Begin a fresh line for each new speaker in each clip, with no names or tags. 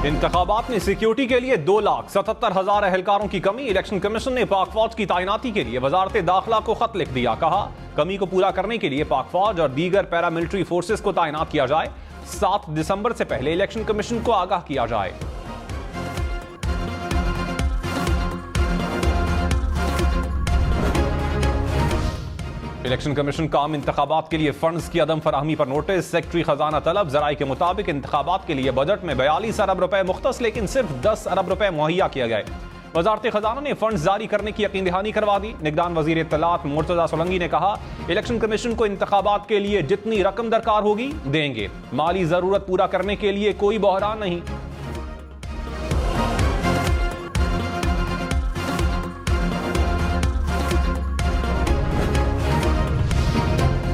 इंतखाबात में सिक्योरिटी के लिए 2,77,000 एहलकारों की कमी। इलेक्शन कमीशन ने पाक फौज की तैनाती के लिए वजारत दाखिला को खत लिख दिया। कहा कमी को पूरा करने के लिए पाक फौज और दीगर पैरामिलिट्री फोर्सेस को तैनात किया जाए। 7 दिसंबर से पहले इलेक्शन कमीशन को आगाह किया जाए। इलेक्शन कमीशन का आम इंतखाबात के लिए फंड्स की अदम फराहमी पर नोटिस। सेक्रेटरी खजाना तलब। जराये के मुताबिक इंतखाबात के लिए बजट में 42 अरब रुपए मुख्तस, लेकिन सिर्फ 10 अरब रुपए मुहैया किए गए। वजारत खजाना ने फंड्स जारी करने की यकीन दहानी करवा दी। निगरान वजीर इत्तलात मुर्तजा सोलंकी ने कहा इलेक्शन कमीशन को इंतखाबात के लिए जितनी रकम दरकार होगी देंगे। माली जरूरत पूरा करने के लिए कोई बहरान नहीं।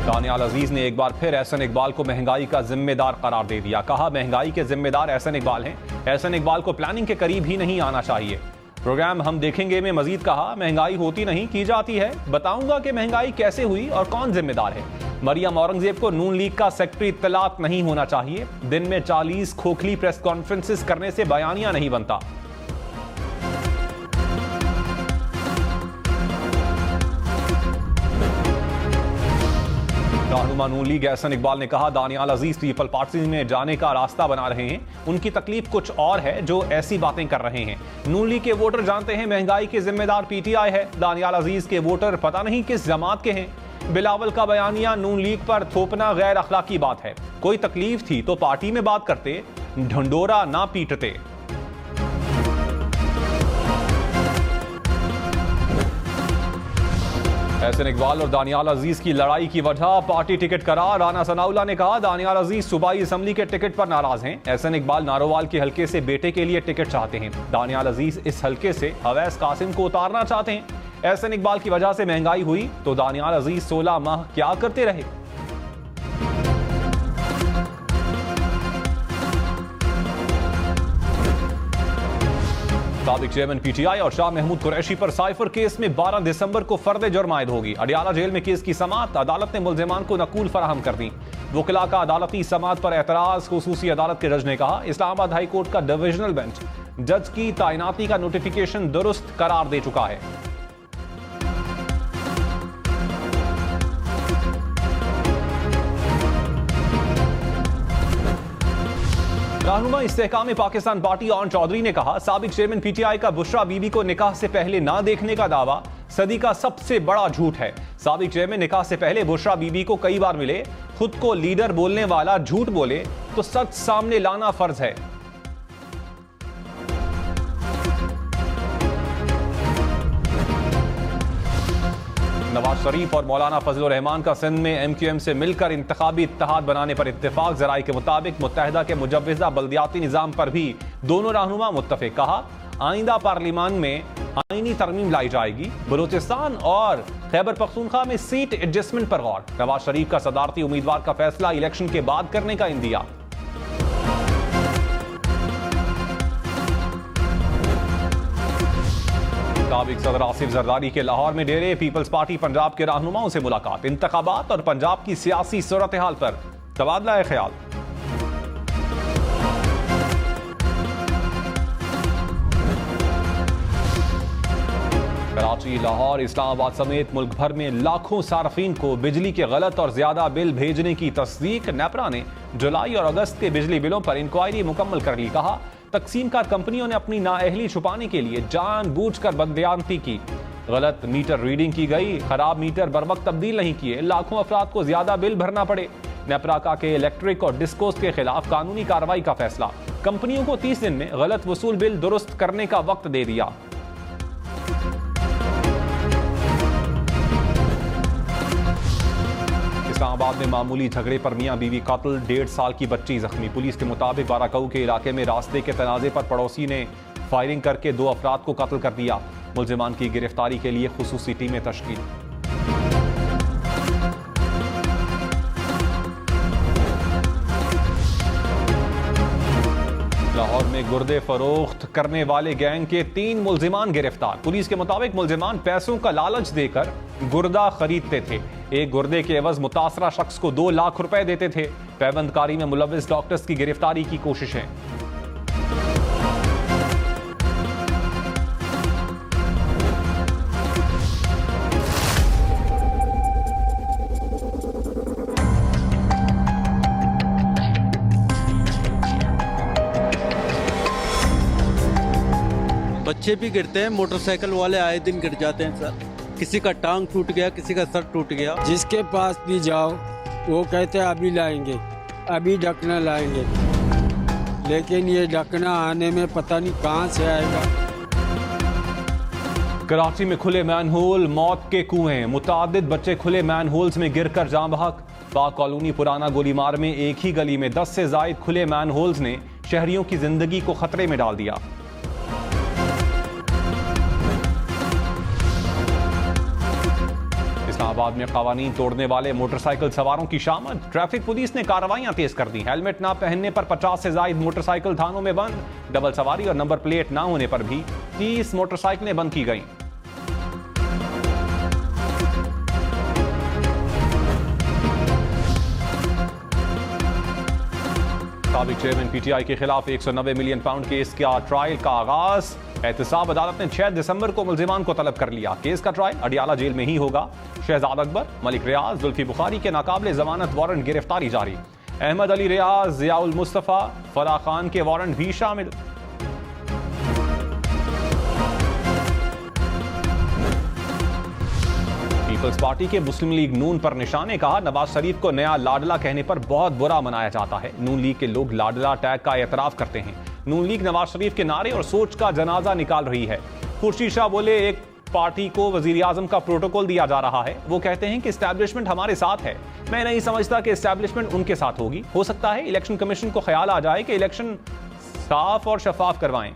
दानियाल अजीज ने एक बार फिर एहसन इकबाल को महंगाई का जिम्मेदार करार दे दिया। कहा महंगाई के जिम्मेदार एहसन इकबाल हैं। एहसन इकबाल को प्लानिंग के करीब ही नहीं आना चाहिए। प्रोग्राम हम देखेंगे में मजीद कहा महंगाई होती नहीं की जाती है। बताऊंगा कि महंगाई कैसे हुई और कौन जिम्मेदार है। मरियम औरंगजेब को नून लीग का सेक्रेटरी इत्तलात नहीं होना चाहिए। दिन में 40 खोखली प्रेस कॉन्फ्रेंसेस करने से बयानिया नहीं बनता। रहनुमा नून लीग एहसन इकबाल ने कहा दानियाल अजीज पीपल पार्टी में जाने का रास्ता बना रहे हैं। उनकी तकलीफ कुछ और है जो ऐसी बातें कर रहे हैं। नून लीग के वोटर जानते हैं महंगाई के जिम्मेदार पीटीआई है। दानियाल अजीज के वोटर पता नहीं किस जमात के हैं। बिलावल का बयानिया नून लीग पर थोपना गैर अखलाकी बात है। कोई तकलीफ थी तो पार्टी में बात करते, ढंडोरा ना पीटते। एहसन इकबाल और दानियाल अजीज की लड़ाई की वजह पार्टी टिकट करार। राना सनाउल्लाह ने कहा दानियाल अजीज सूबाई असम्बली के टिकट पर नाराज हैं। एहसन इकबाल नारोवाल के हलके से बेटे के लिए टिकट चाहते हैं। दानियाल अजीज इस हलके से अवैस कासिम को उतारना चाहते हैं। एहसन इकबाल की वजह से महंगाई हुई तो दानियाल अजीज 16 माह क्या करते रहे। साबिक चेयरमैन पीटीआई और शाह महमूद कुरैशी पर साइफर केस में 12 दिसंबर को फर्द जुर्म आयद होगी। अडियाला जेल में केस की समाअत। अदालत ने मुल्जिमान को नकूल फराहम कर दी। वकिला का अदालती समाअत पर एतराज। खुसूसी अदालत के जज ने कहा इस्लामाबाद हाई कोर्ट का डिविजनल बेंच जज की तैनाती का नोटिफिकेशन दुरुस्त करार दे चुका है। रहनुमा इस्तेहकाम पाकिस्तान पार्टी ऑन चौधरी ने कहा साबिक चेयरमैन पीटीआई का बुशरा बीबी को निकाह से पहले ना देखने का दावा सदी का सबसे बड़ा झूठ है। साबिक चेयरमैन निकाह से पहले बुशरा बीबी को कई बार मिले। खुद को लीडर बोलने वाला झूठ बोले तो सच सामने लाना फर्ज है। नवाज शरीफ और मौलाना फजलुर रहमान का सिंध में एमक्यूएम से मिलकर इंतखाबी इत्तेहाद बनाने पर इत्तेफाक। जराये के मुताबिक मुत्तहिदा के मुजव्विजा बल्दियाती निजाम पर भी दोनों रहनुमा मुत्तफिक। कहा आइंदा पार्लियामान में आईनी तरमीम लाई जाएगी। बलूचिस्तान और खैबर पख्तूनख्वा में सीट एडजस्टमेंट पर गौर। नवाज शरीफ का सदारती उम्मीदवार का फैसला इलेक्शन के बाद करने का इंदिया। साबिक सदर आसिफ जरदारी के लाहौर में डेरे। पीपल्स पार्टी पंजाब के रहनुमाओं से मुलाकात। इंतखाबात और पंजाब की सियासी सूरत हाल पर तबादला ख्याल। कराची, लाहौर, इस्लामाबाद समेत मुल्क भर में लाखों सार्फिन को बिजली के गलत और ज्यादा बिल भेजने की तस्दीक। नेपरा ने जुलाई और अगस्त के बिजली बिलों पर इंक्वायरी मुकम्मल कर ली। कहा तकसीमकार कंपनियों ने अपनी नाअहली छुपाने के लिए जानबूझकर बदबयानती की। गलत मीटर रीडिंग की गई। खराब मीटर बर वक्त तब्दील नहीं किए। लाखों अफराद को ज्यादा बिल भरना पड़े। नेपराका के इलेक्ट्रिक और डिस्कोस के खिलाफ कानूनी कार्रवाई का फैसला। कंपनियों को 30 दिन में गलत वसूल बिल दुरुस्त करने का वक्त दे दिया। इस्लामाबाद में मामूली झगड़े पर मियां बीवी कातिल, 1.5 साल की बच्ची जख्मी। पुलिस के मुताबिक बाराकाऊ के इलाके में रास्ते के तनाजे पर पड़ोसी ने फायरिंग करके 2 अफराद को कत्ल कर दिया। मुल्जिमान की गिरफ्तारी के लिए खुसूसी टीमें तश्कील। लाहौर में गुर्दे फरोख्त करने वाले गैंग के 3 मुल्जिमान गिरफ्तार। पुलिस के मुताबिक मुल्जिमान पैसों का लालच देकर गुर्दा खरीदते थे। एक गुर्दे के एवज मुतासरा शख्स को 2 लाख रुपए देते थे। पैबंदकारी में मुलविस डॉक्टर्स की गिरफ्तारी की कोशिशें।
बच्चे भी गिरते हैं, मोटरसाइकिल वाले आए दिन गिर जाते हैं सर। किसी का टांग टूट गया, किसी का सर टूट गया।
जिसके पास भी जाओ वो कहते हैं अभी लाएंगे, अभी ढकना लाएंगे, लेकिन ये ढकना आने में पता नहीं कहाँ से आएगा।
कराची में खुले मैनहोल, मौत के कुएं, मुतादिद बच्चे खुले मैनहोल्स में गिरकर जान बहक। पाक कॉलोनी पुराना गोलीमार में एक ही गली में 10 से जायद खुले मैनहोल्स ने शहरियों की जिंदगी को खतरे में डाल दिया। इस्लामाबाद में कवानीन तोड़ने वाले मोटरसाइकिल सवारों की शामत, ट्रैफिक पुलिस ने कार्रवाइयां तेज कर दी। हेलमेट ना पहनने पर 50 से जायद मोटरसाइकिल थानों में बंद, डबल सवारी और नंबर प्लेट ना होने पर भी 30 मोटरसाइकिलें बंद की गईं। साबिक चेयरमैन पीटीआई के खिलाफ 190 मिलियन पाउंड केस का ट्रायल का आगाज। एहतसाब अदालत ने 6 दिसंबर को मुल्जिमान को तलब कर लिया। केस का ट्रायल अडियाला जेल में ही होगा। शहजाद अकबर, मलिक रियाज, जुल्फी बुखारी के नाकाबिले जमानत वारंट गिरफ्तारी जारी। अहमद अली रियाज, जियाउल मुस्तफा, फराह खान के वारंट भी शामिल। पीपल्स पार्टी के मुस्लिम लीग नून पर निशाने, कहा नवाज शरीफ को नया लाडला कहने पर बहुत बुरा मनाया जाता है। नून लीग के लोग लाडला टैग का एतराफ करते हैं। नून लीग नवाज शरीफ के नारे और सोच का जनाजा निकाल रही है। खुर्शीद शाह बोले, एक पार्टी को वजीर आजम का प्रोटोकॉल दिया जा रहा है। वो कहते हैं कि एस्टैब्लिशमेंट हमारे साथ है। मैं नहीं समझता कि एस्टैब्लिशमेंट उनके साथ होगी। हो सकता है इलेक्शन कमीशन को ख्याल आ जाए कि इलेक्शन साफ और शफाफ करवाएं।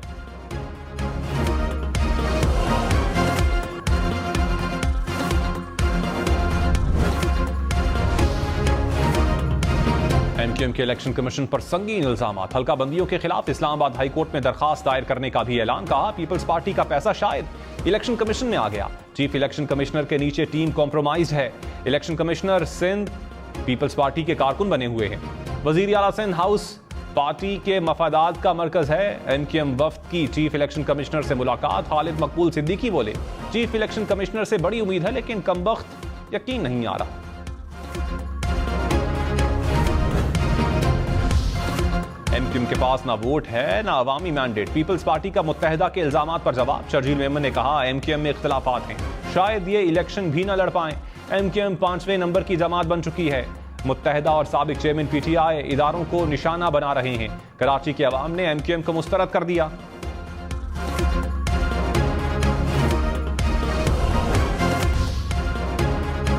एमक्यूएम के इलेक्शन कमीशन पर संगीन इल्जामात, हल्का बंदियों के खिलाफ इस्लामाबाद हाई कोर्ट में दरखास्त दायर करने का भी ऐलान। कहा पीपल्स पार्टी का पैसा शायद इलेक्शन कमीशन में आ गया। चीफ इलेक्शन कमिश्नर के नीचे टीम कॉम्प्रोमाइज है। Election commissioner Sindh peoples party के कारकुन बने हुए हैं। वजीर आला सिंध हाउस पार्टी के मफादात का मरकज है। एमक्यूएम वफ्द की चीफ इलेक्शन कमिश्नर से मुलाकात। खालिद मकबूल सिद्दीकी बोले, चीफ इलेक्शन कमिश्नर से बड़ी उम्मीद है लेकिन कमबख्त यकीन नहीं आ रहा। एमक्यूएम के पास ना वोट है ना अवामी मैंडेट। पीपल्स पार्टी का मुत्तहिदा के इल्जामात पर जवाब। शर्जील मेमन ने कहा एमक्यूएम में इख्तलाफात हैं, शायद ये इलेक्शन भी ना लड़ पाएं। एमक्यूएम 5वें नंबर की जमात बन चुकी है। मुत्तहिदा और साबिक चेयरमैन पीटीआई इदारों को निशाना बना रहे हैं। कराची के अवाम ने एमक्यूएम को मुस्तरद कर दिया।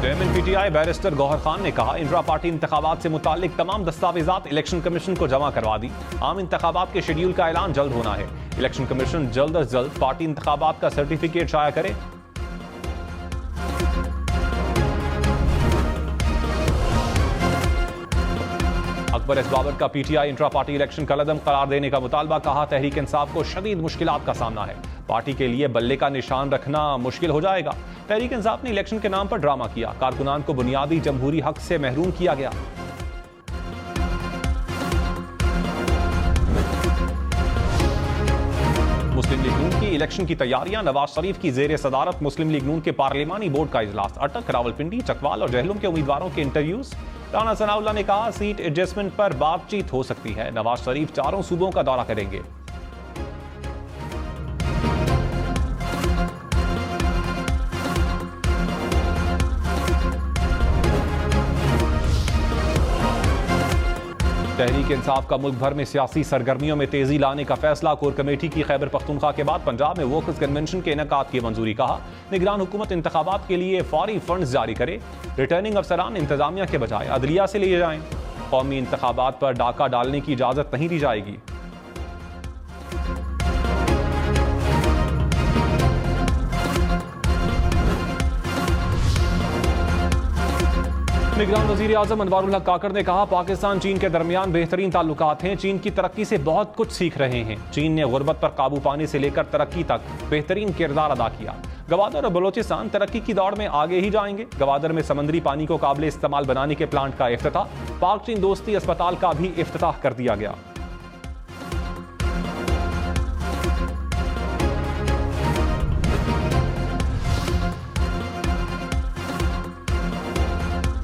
Chairman PTI barrister Gauhar Khan ने कहा इंट्रा पार्टी इंतखाबात से मुताल्लिक तमाम दस्तावेजात इलेक्शन कमीशन को जमा करवा दी। आम इंतखाबात के शेड्यूल का ऐलान जल्द होना है। इलेक्शन कमीशन जल्द अज जल्द पार्टी इंतखाबात का सर्टिफिकेट शाया करे। अकबर एस बाबर का पीटीआई इंट्रा पार्टी इलेक्शन कलअदम करार देने का मुतालबा। कहा तहरीक इंसाफ को शदीद मुश्किलात का सामना है। पार्टी के लिए बल्ले का निशान रखना मुश्किल हो जाएगा। तहरीक इंसाफ ने इलेक्शन के नाम पर ड्रामा किया। कारकुनान को बुनियादी जमहूरी हक से महरूम किया गया। मुस्लिम लीग नून की इलेक्शन की तैयारियां। नवाज शरीफ की जेर सदारत मुस्लिम लीग नून के पार्लिमानी बोर्ड का इजलास अटक। रावलपिंडी, चकवाल और जहलुम के उम्मीदवारों के इंटरव्यूज। राना सनाउल्लाह ने कहा सीट एडजस्टमेंट पर बातचीत हो सकती है। नवाज शरीफ 4 सूबों का दौरा करेंगे। तहरीक इंसाफ का मुल्क भर में सियासी सरगर्मियों में तेजी लाने का फैसला। कोर कमेटी की खैबर पख्तूनख्वा के बाद पंजाब में वर्कर्स कन्वेंशन के इनेकाद की मंजूरी। कहा निगरान हुकूमत इंतखाबात के लिए फौरी फंड्स जारी करे। रिटर्निंग अफसरान इंतजामिया के बजाय अदलिया से लिए जाएं। कौमी इंतखाबात पर डाका डालने की इजाजत नहीं दी जाएगी। निगरान वजीर आजम अनवारुल हक काकड़ ने कहा पाकिस्तान चीन के दरमियान बेहतरीन ताल्लुकात हैं। चीन की तरक्की से बहुत कुछ सीख रहे हैं। चीन ने गुर्बत पर काबू पाने से लेकर तरक्की तक बेहतरीन किरदार अदा किया। गवादर और बलोचिस्तान तरक्की की दौड़ में आगे ही जाएंगे। गवादर में समंदरी पानी को काबिल इस्तेमाल बनाने के प्लांट का इफ्तिताह। पाक चीन दोस्ती अस्पताल का भी इफ्तिताह कर दिया गया।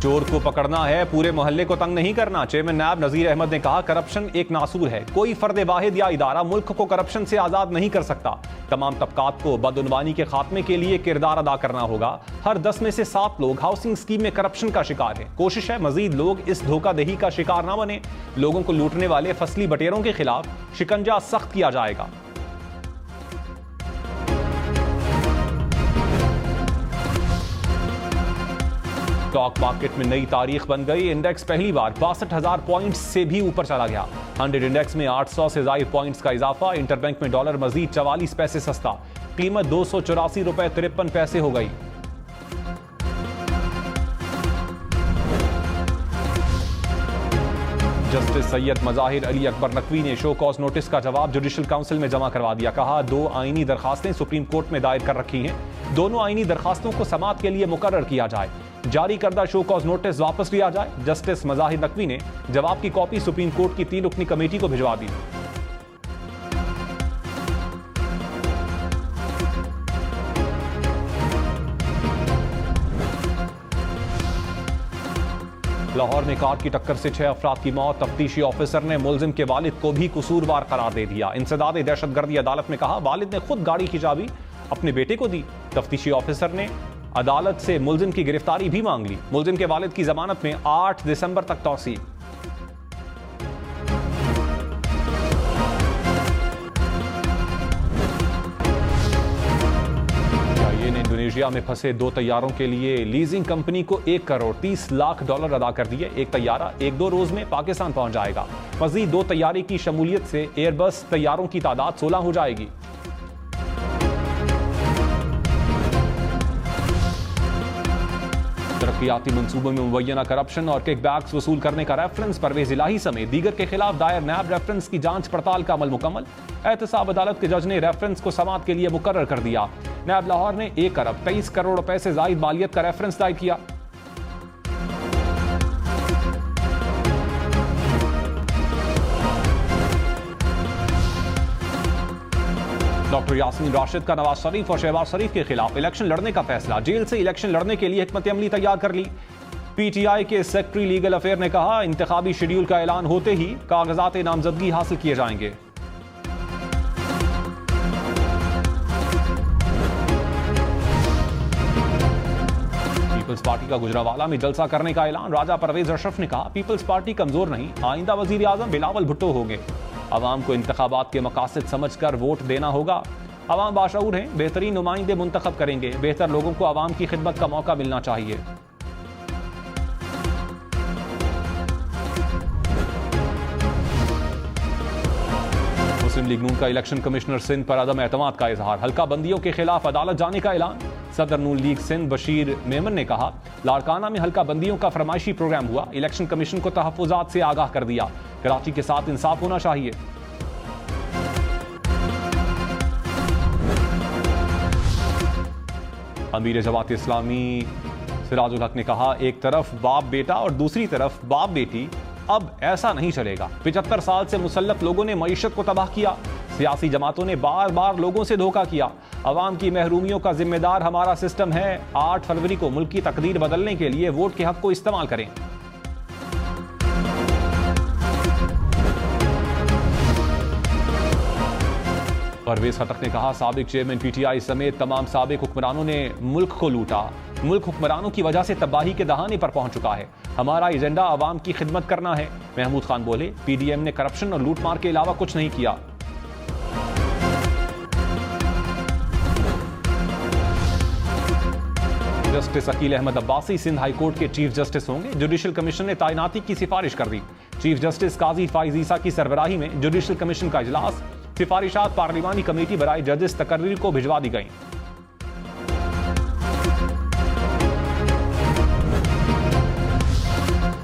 चोर को पकड़ना है, पूरे मोहल्ले को तंग नहीं करना। चेयरमैन नैब नजीर अहमद ने कहा, करप्शन एक नासूर है, कोई फर्द वाहिद या इदारा मुल्क को करप्शन से आजाद नहीं कर सकता। तमाम तबकात को बदउनवानी के खात्मे के लिए किरदार अदा करना होगा। हर 10 में से 7 लोग हाउसिंग स्कीम में करप्शन का शिकार है। कोशिश है मजीद लोग इस धोखाधही का शिकार ना बने। लोगों को लूटने वाले फसली बटेरों के खिलाफ शिकंजा सख्त किया जाएगा। स्टॉक मार्केट में नई तारीख बन गई। इंडेक्स पहली बार 62,000 पॉइंट्स से भी ऊपर चला गया। 100 इंडेक्स में 800 से ज्यादा पॉइंट्स का इजाफा। इंटरबैंक में डॉलर मजीद 44 पैसे सस्ता, कीमत 284 रुपए 53 पैसे हो गई। जस्टिस सैयद मज़ाहिर अली अकबर नकवी ने शो कॉज नोटिस का जवाब जुडिशल काउंसिल में जमा करवा दिया। कहा, 2 आईनी दरखास्तें सुप्रीम कोर्ट में दायर कर रखी हैं, दोनों आईनी दरखास्तों को समाअत के लिए मुकर्रर किया जाए। जारी करदा शो कॉज नोटिस वापस लिया जाए। जस्टिस मज़ाहिर नकवी ने जवाब की कॉपी सुप्रीम कोर्ट की 3 रुकनी कमेटी को भिजवा दी। लाहौर में कार की टक्कर से 6 अफराद की मौत। तफ्तीशी ऑफिसर ने मुलजिम के वालिद को भी कसूरवार करार दे दिया। इंसदाद दहशतगर्दी अदालत में कहा, वालिद ने खुद गाड़ी की चाबी अपने बेटे को दी। तफ्तीशी ऑफिसर ने अदालत से मुलजिम की गिरफ्तारी भी मांग ली। मुलजिम के वालिद की जमानत में 8 दिसंबर तक तौसील। इंडोनेशिया में फंसे 2 तैयारों के लिए लीजिंग कंपनी को $1 करोड़ 30 लाख अदा कर दिए। एक तैयारा 1-2 रोज में पाकिस्तान पहुंच जाएगा। मजीद 2 तैयारी की शमूलियत से एयरबस तैयारों की तादाद 16 हो जाएगी। तरक्याती मंसूबों में मुबैना करप्शन और किकबैक्स वसूल करने का रेफरेंस परवेज इलाही समेत दीगर के खिलाफ दायर नैब रेफरेंस की जांच पड़ताल का अमल मुकम्मल। एहतसाब अदालत के जज ने रेफरेंस को समाअत के लिए मुकर्रर कर दिया। नैब लाहौर ने 1 अरब 23 करोड़ रुपए से जायद मालियत का रेफरेंस दायर किया। डॉक्टर यासीन राशिद का नवाज शरीफ और शहबाज शरीफ के खिलाफ इलेक्शन लड़ने का फैसला। जेल से इलेक्शन लड़ने के लिए हिकमत अमली तैयार कर ली। पीटीआई के सेक्रेटरी लीगल अफेयर ने कहा, इंतखाबी शेड्यूल का ऐलान होते ही कागजात नामजदगी हासिल किए जाएंगे। पीपल्स पार्टी का गुजरावाला में जलसा करने का ऐलान। राजा परवेज अशरफ ने कहा, पीपल्स पार्टी कमजोर नहीं, आइंदा वजीर आजम बिलावल भुट्टो होंगे। अवाम को इंतखाबात के मकासद समझकर वोट देना होगा। अवाम बाशऊर हैं, बेहतरीन नुमाइंदे मुंतखब करेंगे। बेहतर लोगों को अवाम की खिदमत का मौका मिलना चाहिए। मुस्लिम लीग नून का इलेक्शन कमिश्नर सिंध पर अदम एतमाद का इजहार। हल्का बंदियों के खिलाफ अदालत जाने का ऐलान। सदर नून लीग सिंध बशीर मेमन ने कहा, लाड़काना में हल्का बंदियों का फरमाइशी प्रोग्राम हुआ। इलेक्शन कमीशन को तहफ्फुजात से आगाह कर दिया। कराची के साथ इंसाफ होना चाहिए। अमीर जमात इस्लामी सिराजुल हक ने कहा, एक तरफ बाप बेटा और दूसरी तरफ बाप बेटी, अब ऐसा नहीं चलेगा। 75 साल से मुसल्लत लोगों ने मईशत को तबाह किया। सियासी जमातों ने बार बार लोगों से धोखा किया। अवाम की महरूमियों का जिम्मेदार हमारा सिस्टम है। 8 फरवरी को मुल्क की तकदीर बदलने के लिए वोट के हक को इस्तेमाल करें। परवेज खटक ने कहा, साबिक चेयरमैन पीटीआई समेत तमाम साबिक हुक्मरानों ने मुल्क को लूटा। मुल्क हुक्मरानों की वजह से तबाही के दहाने पर पहुंच चुका है। हमारा एजेंडा अवाम की खिदमत करना है। महमूद खान बोले, पीडीएम ने करप्शन और लूटमार के अलावा कुछ नहीं किया। Justice Aqeel Ahmed Abbasi Sindh high court के चीफ जस्टिस होंगे। जुडिशल कमीशन ने तैनाती की सिफारिश कर दी। चीफ जस्टिस काजी फाइज ईसा की सरबराही में जुडिशल कमीशन का इजलास। सिफारिशात पार्लिमानी कमेटी बराए जजेस तकर्रीर को भिजवा दी गई।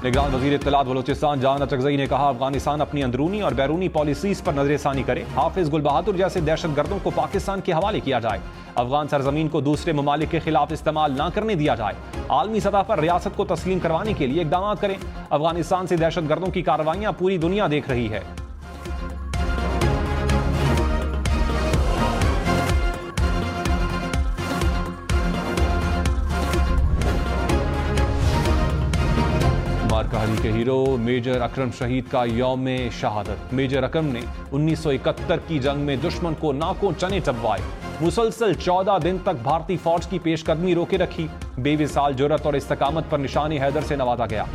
निगरान वजीर इत्तलात बलोचिस्तान जान अचकजई ने कहा, अफगानिस्तान अपनी अंदरूनी और बैरूनी पॉलिसीज पर नजरसानी करे। हाफिज गुल बहादुर जैसे दहशतगर्दों को पाकिस्तान के हवाले किया जाए। अफगान सरजमीन को दूसरे ममालिक के खिलाफ इस्तेमाल न करने दिया जाए। आलमी सतह पर रियासत को तस्लीम करवाने के लिए इकदाम करें। अफगानिस्तान से दहशतगर्दों की कार्रवाइयां पूरी दुनिया देख रही है। तबाही के हीरो मेजर अकरम शहीद का यौम शहादत। मेजर अकरम ने 1971 की जंग में दुश्मन को नाकों चने चबवाए। मुसलसल 14 दिन तक भारतीय फौज की पेशकदमी रोके रखी। बेमिसाल जुर्रत और इस्तकामत पर निशानी हैदर से नवाजा गया।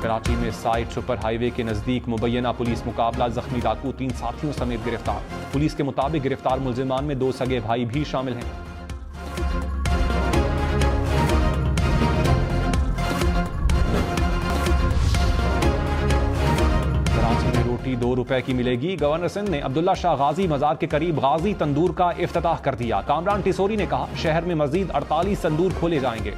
कराची में साइड सुपर हाईवे के नजदीक मुबैना पुलिस मुकाबला, जख्मी डाकू 3 साथियों समेत गिरफ्तार। पुलिस के मुताबिक गिरफ्तार मुलजिमान में 2 सगे भाई भी शामिल हैं। कराची में रोटी 2 रुपए की मिलेगी। गवर्नर सिंध ने अब्दुल्ला शाह गाजी मजार के करीब गाजी तंदूर का इफ्तिताह कर दिया। कामरान टिसोरी ने कहा, शहर में मजीद 48 तंदूर खोले जाएंगे।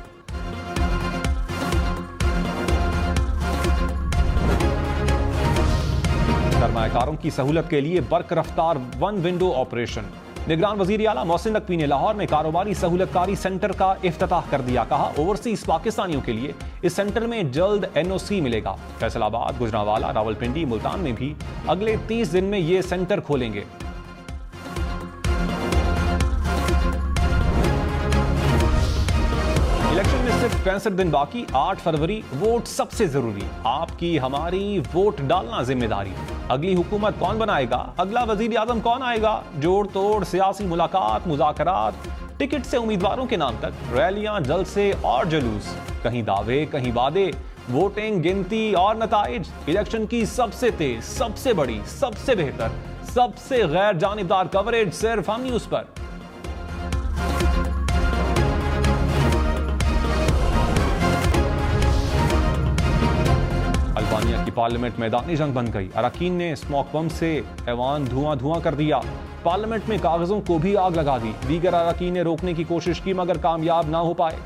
सरमायाकारों की सहूलत के लिए बर्क रफ्तार 1 विंडो ऑपरेशन। निगरान वजीर आला मोहसिन नकवी ने लाहौर में कारोबारी सहूलतकारी सेंटर का इफ्तिताह कर दिया। कहा, ओवरसीज पाकिस्तानियों के लिए इस सेंटर में जल्द NOC मिलेगा। फैसलाबाद, गुजरांवाला, रावलपिंडी, मुल्तान में भी अगले 30 दिन में ये सेंटर खोलेंगे। इलेक्शन में सिर्फ 65 दिन बाकी, 8 फरवरी। वोट सबसे जरूरी, आपकी हमारी वोट डालना जिम्मेदारी। अगली हुकूमत कौन बनाएगा, अगला वजीर आजम कौन आएगा, जोड़ तोड़ सियासी मुलाकात, मुज़ाकरात, टिकट से उम्मीदवारों के नाम तक, रैलियां, जलसे और जुलूस, कहीं दावे कहीं वादे, वोटिंग, गिनती और नताइज। इलेक्शन की सबसे तेज, सबसे बड़ी, सबसे बेहतर, सबसे गैर जानिबदार कवरेज सिर्फ हम न्यूज पर। अल्बानिया की पार्लियामेंट मैदानी जंग बन गई। अरकान ने स्मोक बम से ऐवान धुआं कर दिया। पार्लियामेंट में कागजों को भी आग लगा दी। दीगर अरकान ने रोकने की कोशिश की मगर कामयाब ना हो पाए।